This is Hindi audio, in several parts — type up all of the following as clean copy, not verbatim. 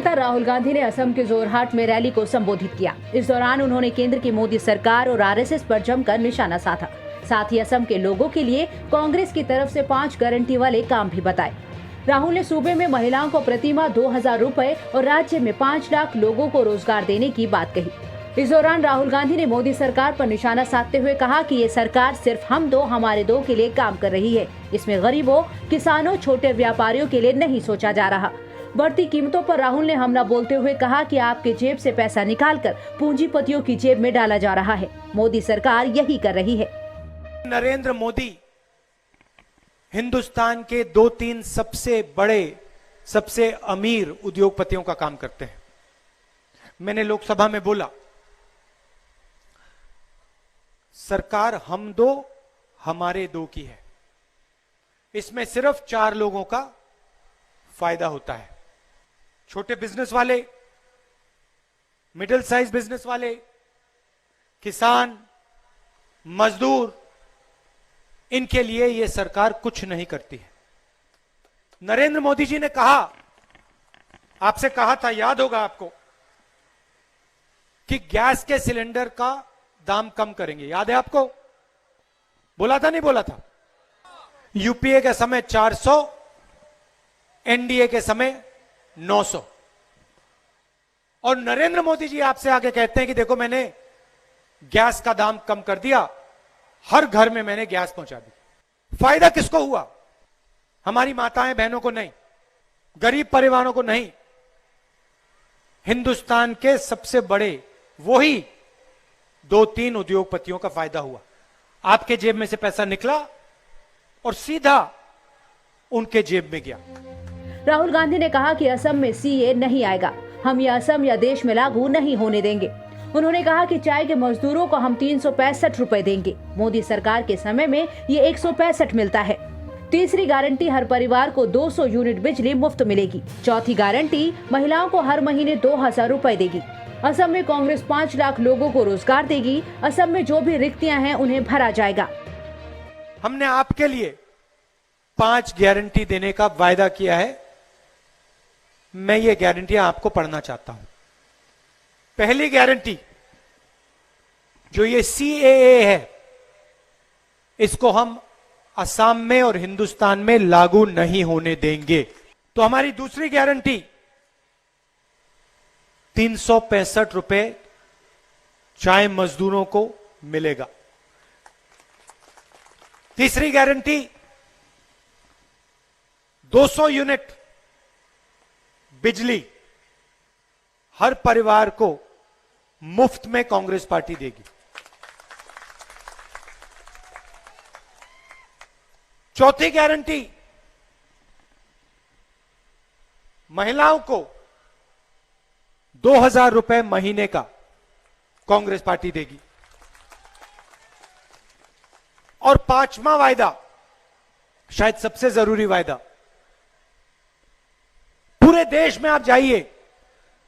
नेता राहुल गांधी ने असम के जोरहाट में रैली को संबोधित किया। इस दौरान उन्होंने केंद्र की मोदी सरकार और आरएसएस पर जमकर निशाना साधा। साथ ही असम के लोगों के लिए कांग्रेस की तरफ से 5 गारंटी वाले काम भी बताए। राहुल ने सूबे में महिलाओं को प्रतिमाह 2000 रुपए और राज्य में 5 लाख लोगों को रोजगार देने की बात कही। इस दौरान राहुल गांधी ने मोदी सरकार पर निशाना साधते हुए कहा कि ये सरकार सिर्फ हम दो हमारे दो के लिए काम कर रही है। इसमें गरीबों, किसानों, छोटे व्यापारियों के लिए नहीं सोचा जा रहा। बढ़ती कीमतों पर राहुल ने हमला बोलते हुए कहा कि आपके जेब से पैसा निकालकर पूंजीपतियों की जेब में डाला जा रहा है। मोदी सरकार यही कर रही है। नरेंद्र मोदी हिंदुस्तान के 2-3 सबसे बड़े, सबसे अमीर उद्योगपतियों का काम करते हैं। मैंने लोकसभा में बोला, सरकार हम दो हमारे दो की है। इसमें सिर्फ 4 लोगों का फायदा होता है। छोटे बिजनेस वाले, मिडिल साइज बिजनेस वाले, किसान, मजदूर, इनके लिए यह सरकार कुछ नहीं करती है। नरेंद्र मोदी जी ने कहा, आपसे कहा था, याद होगा आपको, कि गैस के सिलेंडर का दाम कम करेंगे। याद है आपको? बोला था नहीं बोला था? यूपीए के समय 400, एनडीए के समय 900। और नरेंद्र मोदी जी आपसे आगे कहते हैं कि देखो मैंने गैस का दाम कम कर दिया, हर घर में मैंने गैस पहुंचा दी। फायदा किसको हुआ? हमारी माताएं बहनों को नहीं, गरीब परिवारों को नहीं, हिंदुस्तान के सबसे बड़े वही 2-3 उद्योगपतियों का फायदा हुआ। आपके जेब में से पैसा निकला और सीधा उनके जेब में गया। राहुल गांधी ने कहा कि असम में सीए नहीं आएगा, हम ये असम या देश में लागू नहीं होने देंगे। उन्होंने कहा कि चाय के मजदूरों को हम 365 रुपए देंगे। मोदी सरकार के समय में ये 165 मिलता है। तीसरी गारंटी, हर परिवार को 200 यूनिट बिजली मुफ्त मिलेगी। चौथी गारंटी, महिलाओं को हर महीने 2000 रुपए देगी। असम में कांग्रेस 5 लाख लोगों को रोजगार देगी। असम में जो भी रिक्तियां हैं उन्हें भरा जाएगा। हमने आपके लिए 5 गारंटी देने का वायदा किया है। मैं ये गारंटियां आपको पढ़ना चाहता हूं। पहली गारंटी, जो ये सीएए है, इसको हम असम में और हिंदुस्तान में लागू नहीं होने देंगे। तो हमारी दूसरी गारंटी, 365 रुपए चाय मजदूरों को मिलेगा। तीसरी गारंटी, 200 यूनिट बिजली हर परिवार को मुफ्त में कांग्रेस पार्टी देगी। चौथी गारंटी, महिलाओं को 2000 रुपए महीने का कांग्रेस पार्टी देगी। और 5वां वायदा, शायद सबसे जरूरी वायदा, पूरे देश में आप जाइए,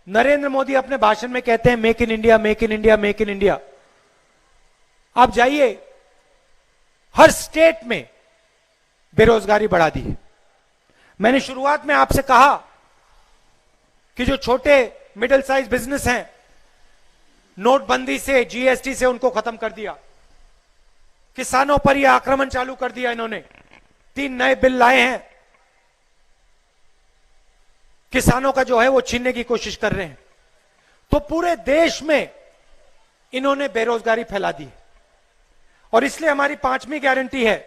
नरेंद्र मोदी अपने भाषण में कहते हैं make in India, make in India, make in India. आप जाइए, हर स्टेट में बेरोजगारी बढ़ा दी है। मैंने शुरुआत में आपसे कहा कि जो छोटे मिडिल साइज बिजनेस हैं, नोटबंदी से, जीएसटी से उनको खत्म कर दिया। किसानों पर यह आक्रमण चालू कर दिया इन्होंने। 3 नए बिल लाए हैं, किसानों का जो है वो छीनने की कोशिश कर रहे हैं। तो पूरे देश में इन्होंने बेरोजगारी फैला दी। और इसलिए हमारी 5वीं गारंटी है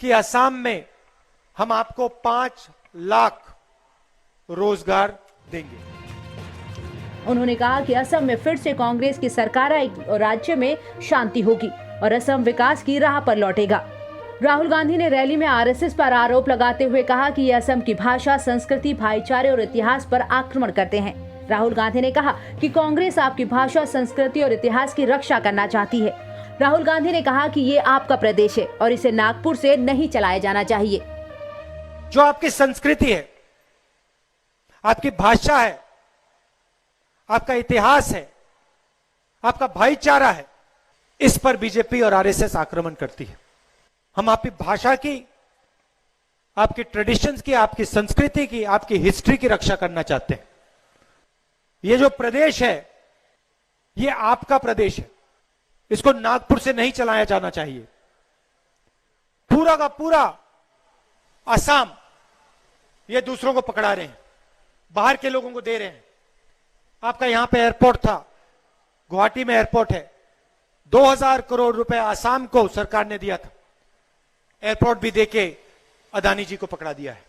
कि असम में हम आपको 5 लाख रोजगार देंगे। उन्होंने कहा कि असम में फिर से कांग्रेस की सरकार आएगी और राज्य में शांति होगी और असम विकास की राह पर लौटेगा। राहुल गांधी ने रैली में आरएसएस पर आरोप लगाते हुए कहा कि ये असम की भाषा, संस्कृति, भाईचारे और इतिहास पर आक्रमण करते हैं। राहुल गांधी ने कहा कि कांग्रेस आपकी भाषा, संस्कृति और इतिहास की रक्षा करना चाहती है। राहुल गांधी ने कहा कि ये आपका प्रदेश है और इसे नागपुर से नहीं चलाया जाना चाहिए। जो आपकी संस्कृति है, आपकी भाषा है, आपका इतिहास है, आपका भाईचारा है, इस पर बीजेपी और आरएसएस आक्रमण करती है। हम आपकी भाषा की, आपकी ट्रेडिशंस की, आपकी संस्कृति की, आपकी हिस्ट्री की रक्षा करना चाहते हैं। ये जो प्रदेश है ये आपका प्रदेश है, इसको नागपुर से नहीं चलाया जाना चाहिए। पूरा का पूरा असम ये दूसरों को पकड़ा रहे हैं, बाहर के लोगों को दे रहे हैं। आपका यहां पे एयरपोर्ट था, गुवाहाटी में एयरपोर्ट है, 2000 करोड़ रुपए असम को सरकार ने दिया था, एयरपोर्ट भी देके अदानी जी को पकड़ा दिया है।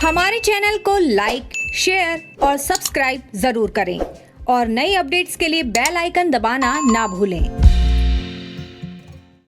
हमारे चैनल को लाइक, शेयर और सब्सक्राइब जरूर करें और नई अपडेट्स के लिए बेल आइकन दबाना ना भूलें।